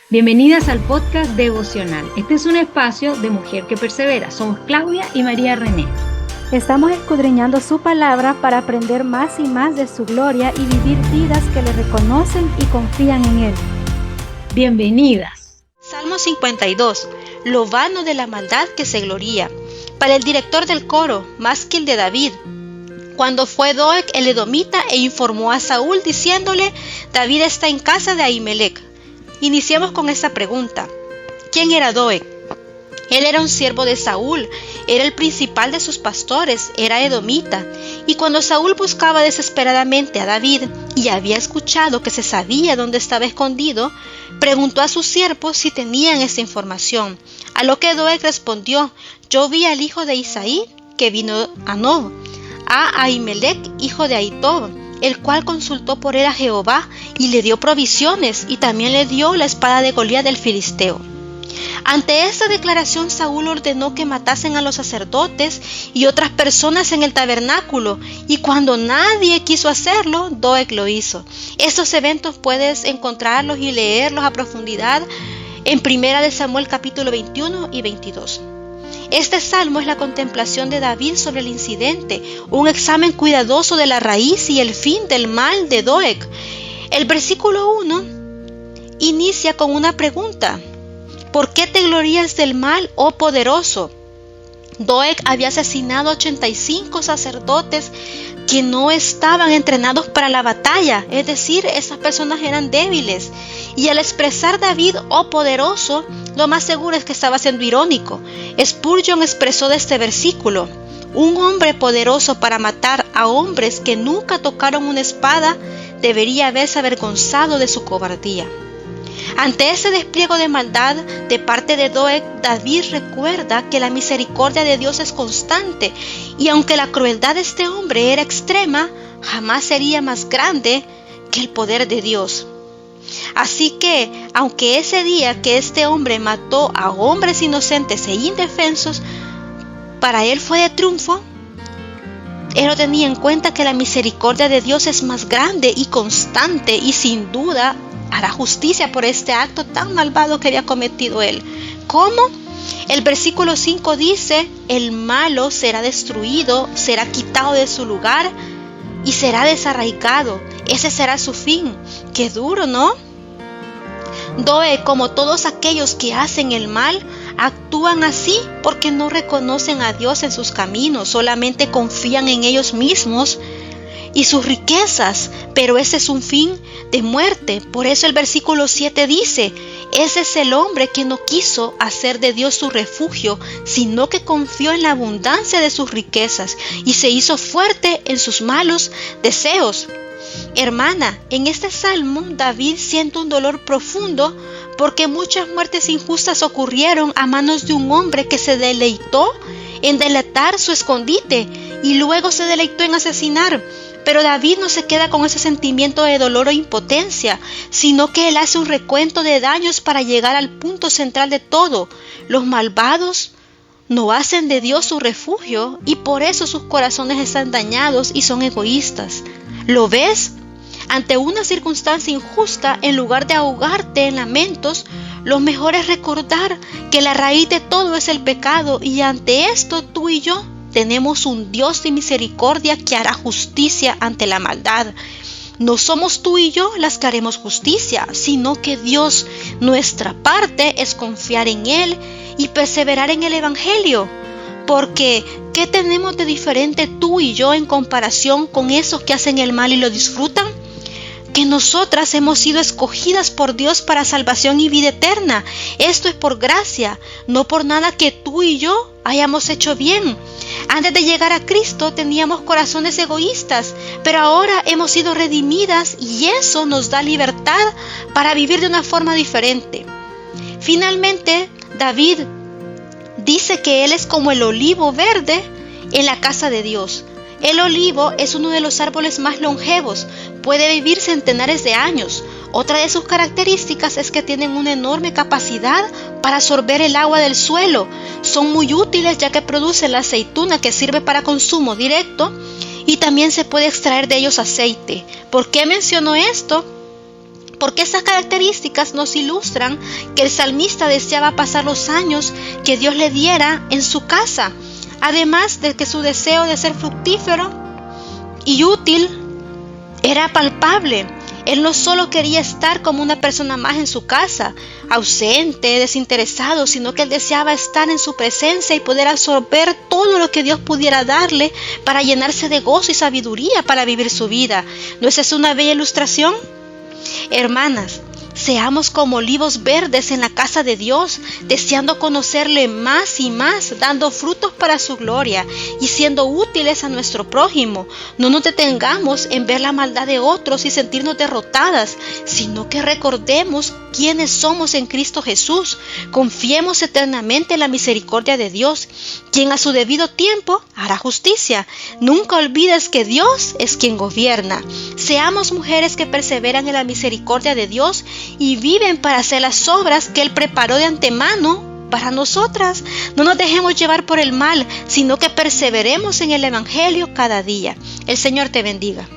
Bienvenidas al podcast devocional. Este es un espacio de mujer que persevera. Somos Claudia y María René. Estamos escudriñando su palabra para aprender más y más de su gloria y vivir vidas que le reconocen y confían en Él. Bienvenidas. Salmo 52. Lo vano de la maldad que se gloría. Para el director del coro, másquil de David. Cuando fue Doeg el edomita e informó a Saúl diciéndole: David está en casa de Ahimelech. Iniciamos con esta pregunta. ¿Quién era Doeg? Él era un siervo de Saúl, era el principal de sus pastores, era edomita. Y cuando Saúl buscaba desesperadamente a David y había escuchado que se sabía dónde estaba escondido, preguntó a sus siervos si tenían esa información. A lo que Doeg respondió: yo vi al hijo de Isaí que vino a Nob, a Ahimelech, hijo de Ahitob, el cual consultó por él a Jehová y le dio provisiones y también le dio la espada de Goliat del filisteo. Ante esta declaración, Saúl ordenó que matasen a los sacerdotes y otras personas en el tabernáculo, y cuando nadie quiso hacerlo, Doeg lo hizo. Estos eventos puedes encontrarlos y leerlos a profundidad en 1 Samuel capítulo 21 y 22. Este salmo es la contemplación de David sobre el incidente, un examen cuidadoso de la raíz y el fin del mal de Doeg. El versículo 1 inicia con una pregunta: ¿por qué te glorías del mal, oh poderoso? Doeg había asesinado a 85 sacerdotes que no estaban entrenados para la batalla, es decir, esas personas eran débiles. Y al expresar David, oh poderoso, lo más seguro es que estaba siendo irónico. Spurgeon expresó de este versículo: un hombre poderoso para matar a hombres que nunca tocaron una espada debería haberse avergonzado de su cobardía. Ante ese despliegue de maldad de parte de Doeg, David recuerda que la misericordia de Dios es constante, y aunque la crueldad de este hombre era extrema, jamás sería más grande que el poder de Dios. Así que, aunque ese día que este hombre mató a hombres inocentes e indefensos, para él fue de triunfo, él no tenía en cuenta que la misericordia de Dios es más grande y constante, y sin duda hará justicia por este acto tan malvado que había cometido él. ¿Cómo? El versículo 5 dice: el malo será destruido, será quitado de su lugar y será desarraigado. Ese será su fin. Qué duro, ¿no? Doeg, como todos aquellos que hacen el mal, actúan así porque no reconocen a Dios en sus caminos, solamente confían en ellos mismos y sus riquezas, pero ese es un fin de muerte. Por eso el versículo 7 dice: ese es el hombre que no quiso hacer de Dios su refugio, sino que confió en la abundancia de sus riquezas y se hizo fuerte en sus malos deseos. Hermana, en este salmo David siente un dolor profundo porque muchas muertes injustas ocurrieron a manos de un hombre que se deleitó en delatar su escondite y luego se deleitó en asesinar. Pero David no se queda con ese sentimiento de dolor o impotencia, sino que él hace un recuento de daños para llegar al punto central de todo. Los malvados no hacen de Dios su refugio y por eso sus corazones están dañados y son egoístas. ¿Lo ves? Ante una circunstancia injusta, en lugar de ahogarte en lamentos, lo mejor es recordar que la raíz de todo es el pecado, y ante esto tú y yo tenemos un Dios de misericordia que hará justicia ante la maldad. No somos tú y yo las que haremos justicia, sino que Dios. Nuestra parte es confiar en Él y perseverar en el Evangelio. Porque, ¿qué tenemos de diferente tú y yo en comparación con esos que hacen el mal y lo disfrutan? Que nosotras hemos sido escogidas por Dios para salvación y vida eterna. Esto es por gracia, no por nada que tú y yo hayamos hecho bien. Antes de llegar a Cristo teníamos corazones egoístas, pero ahora hemos sido redimidas y eso nos da libertad para vivir de una forma diferente. Finalmente, David dice que él es como el olivo verde en la casa de Dios. El olivo es uno de los árboles más longevos, puede vivir centenares de años. Otra de sus características es que tienen una enorme capacidad para absorber el agua del suelo. Son muy útiles ya que producen la aceituna que sirve para consumo directo y también se puede extraer de ellos aceite. ¿Por qué menciono esto? Porque esas características nos ilustran que el salmista deseaba pasar los años que Dios le diera en su casa, además de que su deseo de ser fructífero y útil era palpable. Él no solo quería estar como una persona más en su casa, ausente, desinteresado, sino que él deseaba estar en su presencia y poder absorber todo lo que Dios pudiera darle para llenarse de gozo y sabiduría para vivir su vida. ¿No es eso una bella ilustración? Hermanas, seamos como olivos verdes en la casa de Dios, deseando conocerle más y más, dando frutos para su gloria y siendo útiles a nuestro prójimo. No nos detengamos en ver la maldad de otros y sentirnos derrotadas, sino que recordemos quiénes somos en Cristo Jesús. Confiemos eternamente en la misericordia de Dios, quien a su debido tiempo hará justicia. Nunca olvides que Dios es quien gobierna. Seamos mujeres que perseveran en la misericordia de Dios y viven para hacer las obras que Él preparó de antemano para nosotras. No nos dejemos llevar por el mal, sino que perseveremos en el Evangelio cada día. El Señor te bendiga.